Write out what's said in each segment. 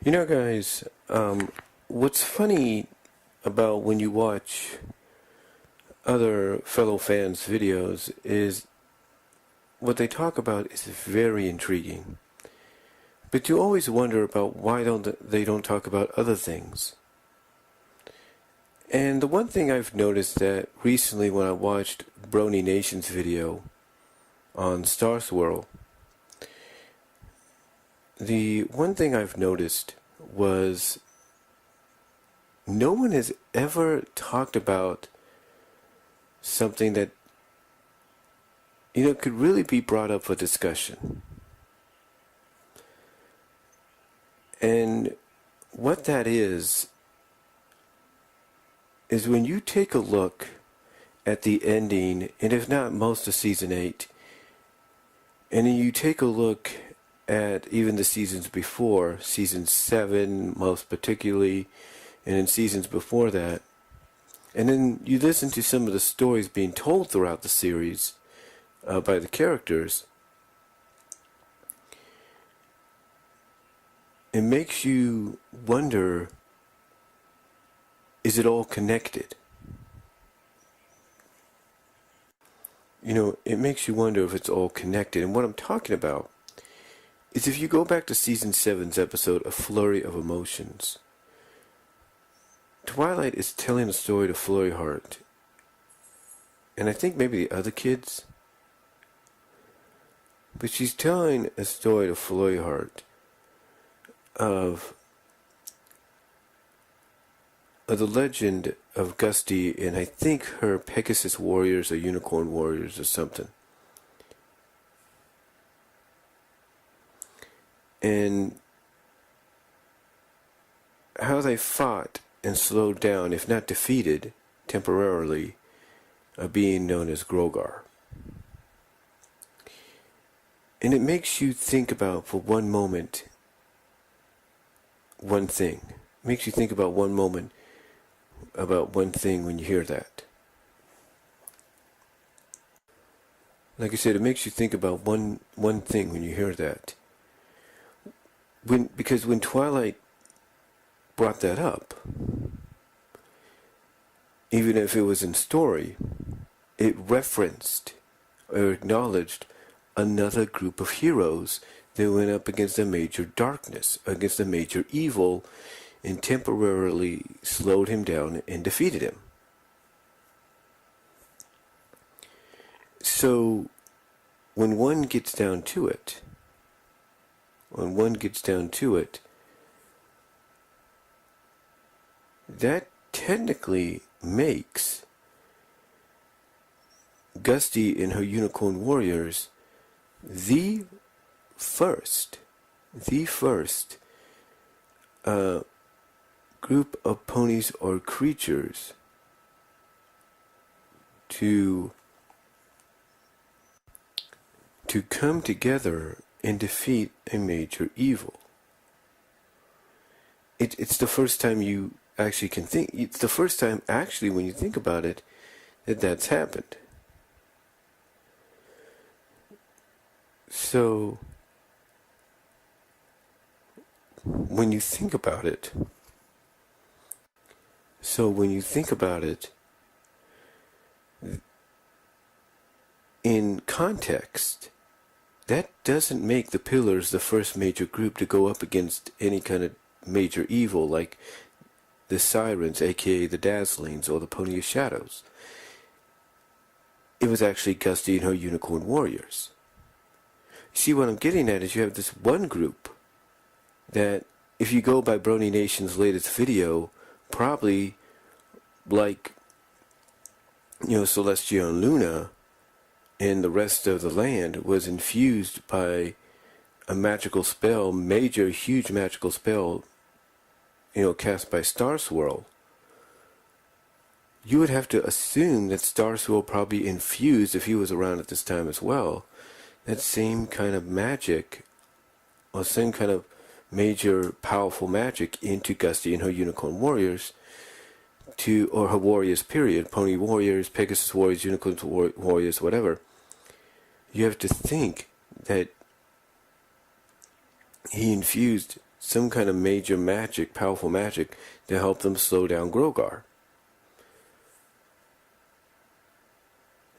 You know, guys, what's funny about when you watch other fellow fans' videos is what they talk about is very intriguing. But you always wonder about why they don't talk about other things. And the one thing I've noticed that recently when I watched Brony Nation's video on Star Swirl, the one thing I've noticed was no one has ever talked about something that, could really be brought up for discussion. And what that is when you take a look at the ending, and if not most of Season 8, and then you take a look at even the seasons before, Season 7 most particularly, and in seasons before that, and then you listen to some of the stories being told throughout the series by the characters, it makes you wonder, is it all connected? It makes you wonder if it's all connected. And what I'm talking about is if you go back to Season 7's episode, A Flurry of Emotions, Twilight is telling a story to Flurry Heart, and I think maybe the other kids, but she's telling a story to Flurry Heart of the legend of Gusty and I think her Pegasus warriors or unicorn warriors or something. And how they fought and slowed down, if not defeated, temporarily, a being known as Grogar. And it makes you think about, for one moment, one thing. It makes you think about one moment, about one thing when you hear that. Like I said, it makes you think about one thing when you hear that. Because when Twilight brought that up, even if it was in story, it referenced or acknowledged another group of heroes that went up against a major darkness, against a major evil, and temporarily slowed him down and defeated him. So, when one gets down to it, that technically makes Gusty and her Unicorn Warriors the first group of ponies or creatures to come together and defeat a major evil. It's the first time you actually can think. It's the first time actually when you think about it that's happened. So when you think about it, in context, that doesn't make the Pillars the first major group to go up against any kind of major evil like the Sirens, aka the Dazzlings, or the Pony of Shadows. It was actually Gusty and her Unicorn Warriors. You see, what I'm getting at is you have this one group that, if you go by Brony Nation's latest video, probably like, Celestia and Luna and the rest of the land was infused by a magical spell, huge magical spell, cast by Star Swirl. You would have to assume that Star Swirl probably infused, if he was around at this time as well, that same kind of magic, or same kind of major powerful magic into Gusty and her Unicorn Warriors, or her warriors period, Pony Warriors, Pegasus Warriors, Unicorn Warriors, whatever. You have to think that he infused some kind of major magic, powerful magic, to help them slow down Grogar.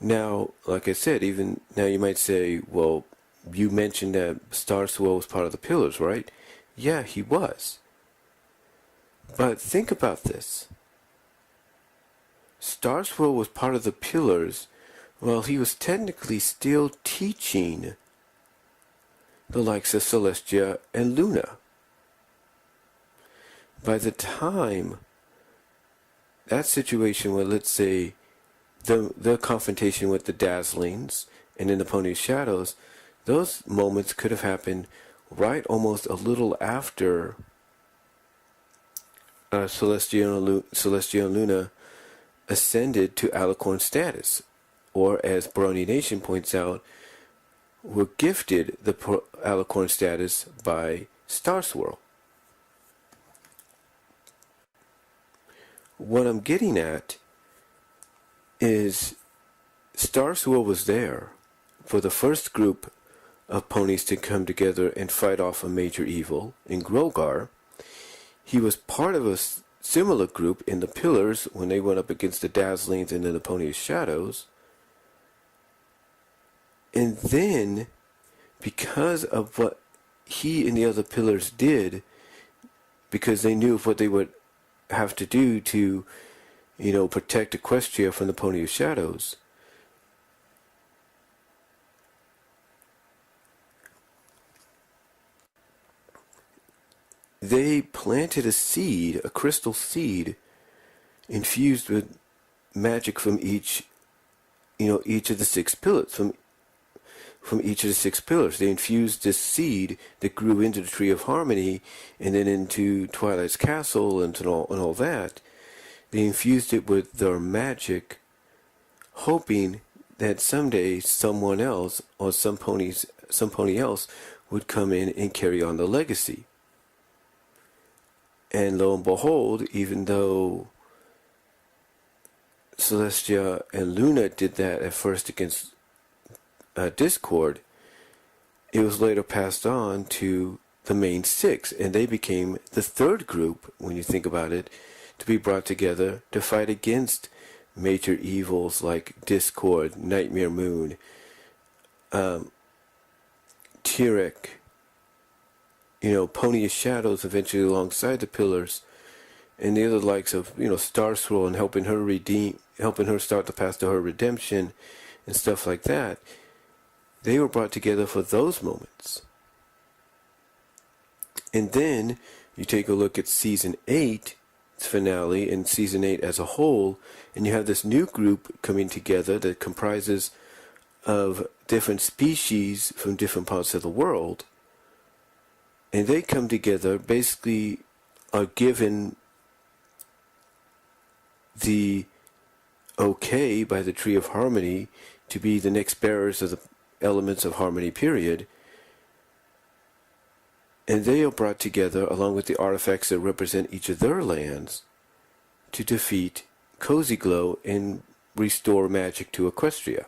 Now, like I said, even now you might say, well, you mentioned that Star Swirl was part of the Pillars, right? Yeah, he was. But think about this. Star Swirl was part of the Pillars while he was technically still teaching the likes of Celestia and Luna. By the time that situation where, let's say, the confrontation with the Dazzlings and in the Pony's Shadows, those moments could have happened right almost a little after Celestia and Luna ascended to Alicorn status, or as Brony Nation points out, were gifted the Alicorn status by Star Swirl. What I'm getting at is Star Swirl was there for the first group of ponies to come together and fight off a major evil in Grogar. He was part of a similar group in the Pillars when they went up against the Dazzlings and then the Pony's Shadows. And then, because of what he and the other Pillars did, because they knew of what they would have to do to, protect Equestria from the Pony's Shadows, they planted a seed, a crystal seed, infused with magic from each of the 6 pillars, from each of the 6 pillars. They infused this seed that grew into the Tree of Harmony and then into Twilight's Castle and all that. They infused it with their magic, hoping that someday someone else or some pony else would come in and carry on the legacy. And lo and behold, even though Celestia and Luna did that at first against Discord, it was later passed on to the main 6, and they became the third group, when you think about it, to be brought together to fight against major evils like Discord, Nightmare Moon, Tyrek, Pony's Shadows eventually alongside the Pillars, and the other likes of, Star Swirl and helping her start the path to her redemption and stuff like that. They were brought together for those moments. And then you take a look at Season 8's finale and Season 8 as a whole, and you have this new group coming together that comprises of different species from different parts of the world. And they come together, basically are given the okay by the Tree of Harmony to be the next bearers of the elements of harmony, period. And they are brought together along with the artifacts that represent each of their lands to defeat Cozy Glow and restore magic to Equestria.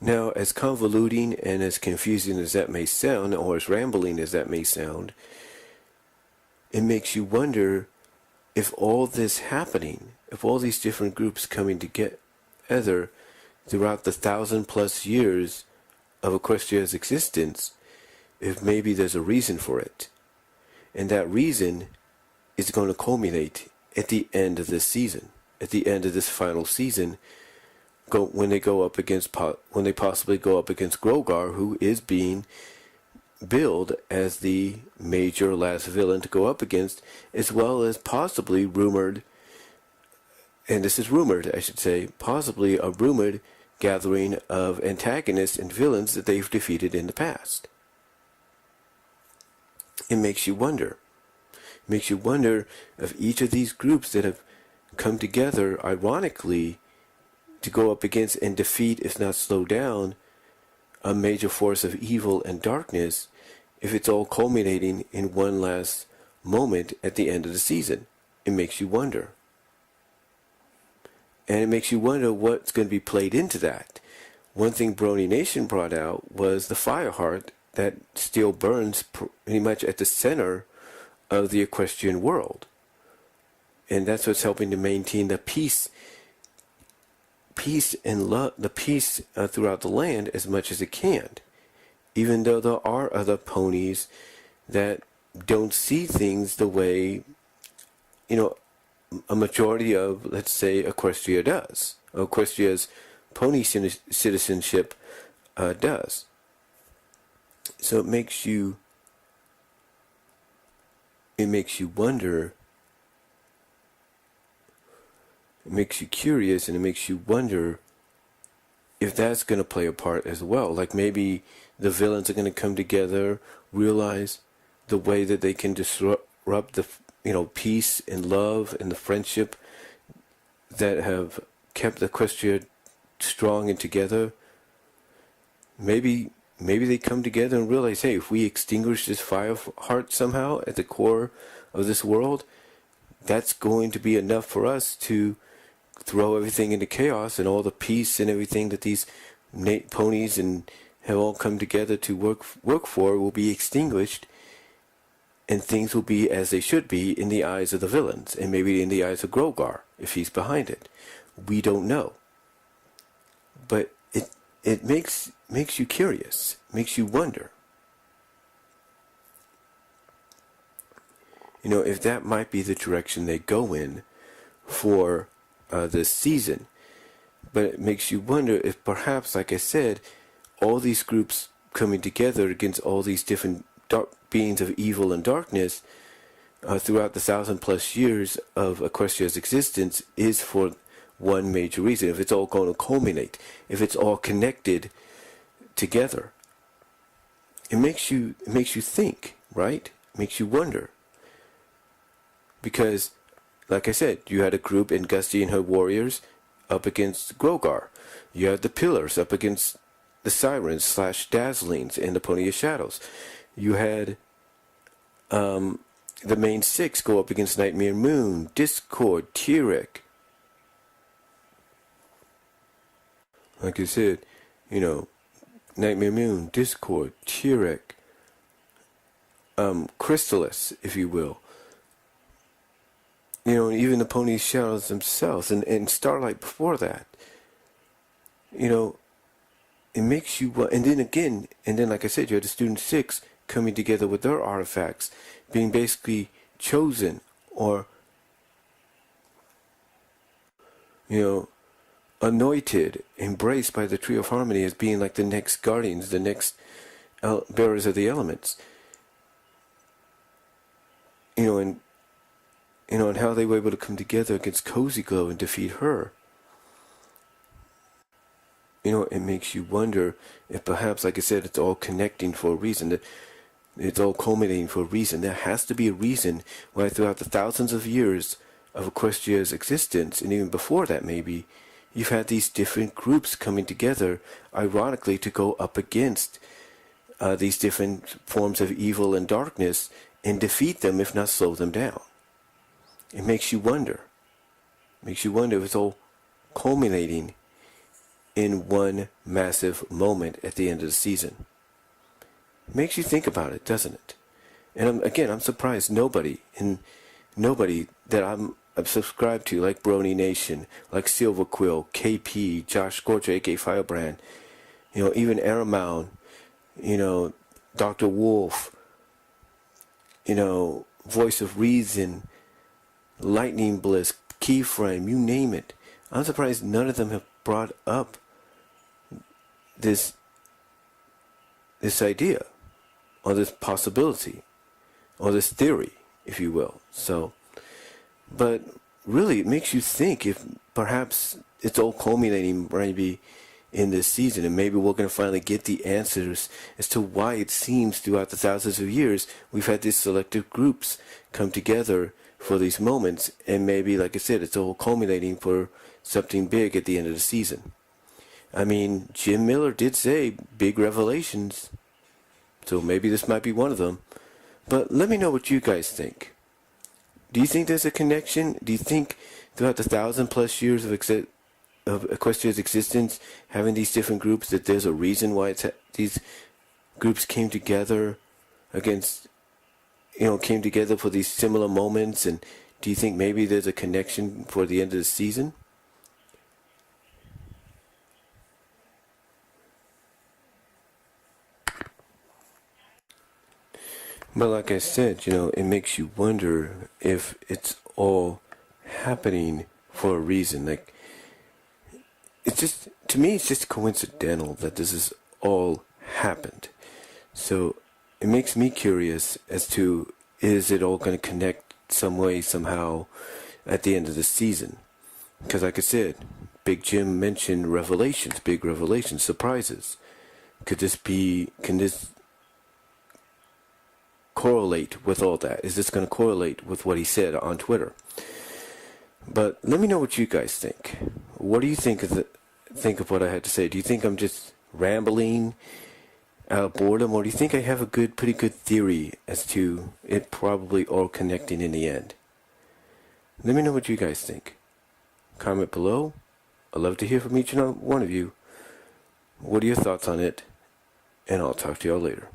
Now, as convoluting and as confusing as that may sound, or as rambling as that may sound, it makes you wonder if all this happening, if all these different groups coming together throughout the 1,000+ years of Equestria's existence, if maybe there's a reason for it. And that reason is going to culminate at the end of this season, at the end of this final season, when they possibly go up against Grogar, who is being billed as the major last villain to go up against, as well as possibly rumored, and this is rumored, I should say, possibly a rumored gathering of antagonists and villains that they've defeated in the past. It makes you wonder. It makes you wonder of each of these groups that have come together, ironically, to go up against and defeat, if not slow down, a major force of evil and darkness, if it's all culminating in one last moment at the end of the season. It makes you wonder. And it makes you wonder what's going to be played into that. One thing Brony Nation brought out was the Fireheart that still burns pretty much at the center of the equestrian world. And that's what's helping to maintain the peace and love, the peace throughout the land as much as it can. Even though there are other ponies that don't see things the way, a majority of, let's say, Equestria does. Equestria's pony citizenship does. So it makes you wonder, it makes you curious, and it makes you wonder if that's going to play a part as well. Like maybe the villains are going to come together, realize the way that they can disrupt the peace and love and the friendship that have kept Equestria strong and together. Maybe they come together and realize, hey, if we extinguish this fire heart somehow at the core of this world, that's going to be enough for us to throw everything into chaos, and all the peace and everything that these ponies and have all come together to work for will be extinguished, and things will be as they should be in the eyes of the villains, and maybe in the eyes of Grogar, if he's behind it. We don't know. But it makes you curious, makes you wonder. If that might be the direction they go in for this season. But it makes you wonder if perhaps, like I said, all these groups coming together against all these different dark beings of evil and darkness throughout the 1,000+ years of Equestria's existence is for one major reason. If it's all going to culminate, if it's all connected together, it makes you think, right? It makes you wonder. Because, like I said, you had a group in Gusty and her warriors up against Grogar. You had the Pillars up against the Sirens / Dazzlings and the Pony of Shadows. You had the main six go up against Nightmare Moon, Discord, Tyrek. Like I said, Nightmare Moon, Discord, Tyrek, Chrysalis, if you will. Even the Pony Shadows themselves, and Starlight before that. It makes you, and then like I said, you had the Student 6 coming together with their artifacts, being basically chosen, or, anointed, embraced by the Tree of Harmony as being like the next guardians, the next bearers of the elements. And how they were able to come together against Cozy Glow and defeat her. It makes you wonder if perhaps, like I said, it's all connecting for a reason. That it's all culminating for a reason. There has to be a reason why throughout the thousands of years of Equestria's existence, and even before that maybe, you've had these different groups coming together, ironically, to go up against these different forms of evil and darkness and defeat them, if not slow them down. It makes you wonder. It makes you wonder if it's all culminating in one massive moment at the end of the season. It makes you think about it, doesn't it? And I'm surprised nobody that I'm subscribed to, like Brony Nation, like Silver Quill, KP, Josh Scorcher, aka Firebrand, even Aramount, Dr. Wolf, Voice of Reason, Lightning Bliss, Keyframe, you name it. I'm surprised none of them have brought up this idea, or this possibility, or this theory, if you will. So, but really it makes you think if perhaps it's all culminating maybe in this season, and maybe we're going to finally get the answers as to why it seems throughout the thousands of years we've had these selective groups come together for these moments, and maybe, like I said, it's all culminating for something big at the end of the season. I mean, Jim Miller did say big revelations, so maybe this might be one of them. But let me know what you guys think. Do you think there's a connection? Do you think throughout the 1,000+ years of Equestria's existence, having these different groups, that there's a reason why it's these groups came together against, came together for these similar moments? And do you think maybe there's a connection for the end of the season? But like I said, it makes you wonder if it's all happening for a reason. Like, it's just, to me, it's just coincidental that this has all happened. So it makes me curious as to, is it all going to connect some way, somehow, at the end of the season? Because like I said, Big Jim mentioned revelations, big revelations, surprises. Can this correlate with all that? Is this going to correlate with what he said on Twitter? But let me know what you guys think. What do you think of what I had to say? Do you think I'm just rambling out of boredom, or do you think I have a pretty good theory as to it probably all connecting in the end? Let me know what you guys think. Comment below. I'd love to hear from each and one of you. What are your thoughts on it? And I'll talk to y'all later.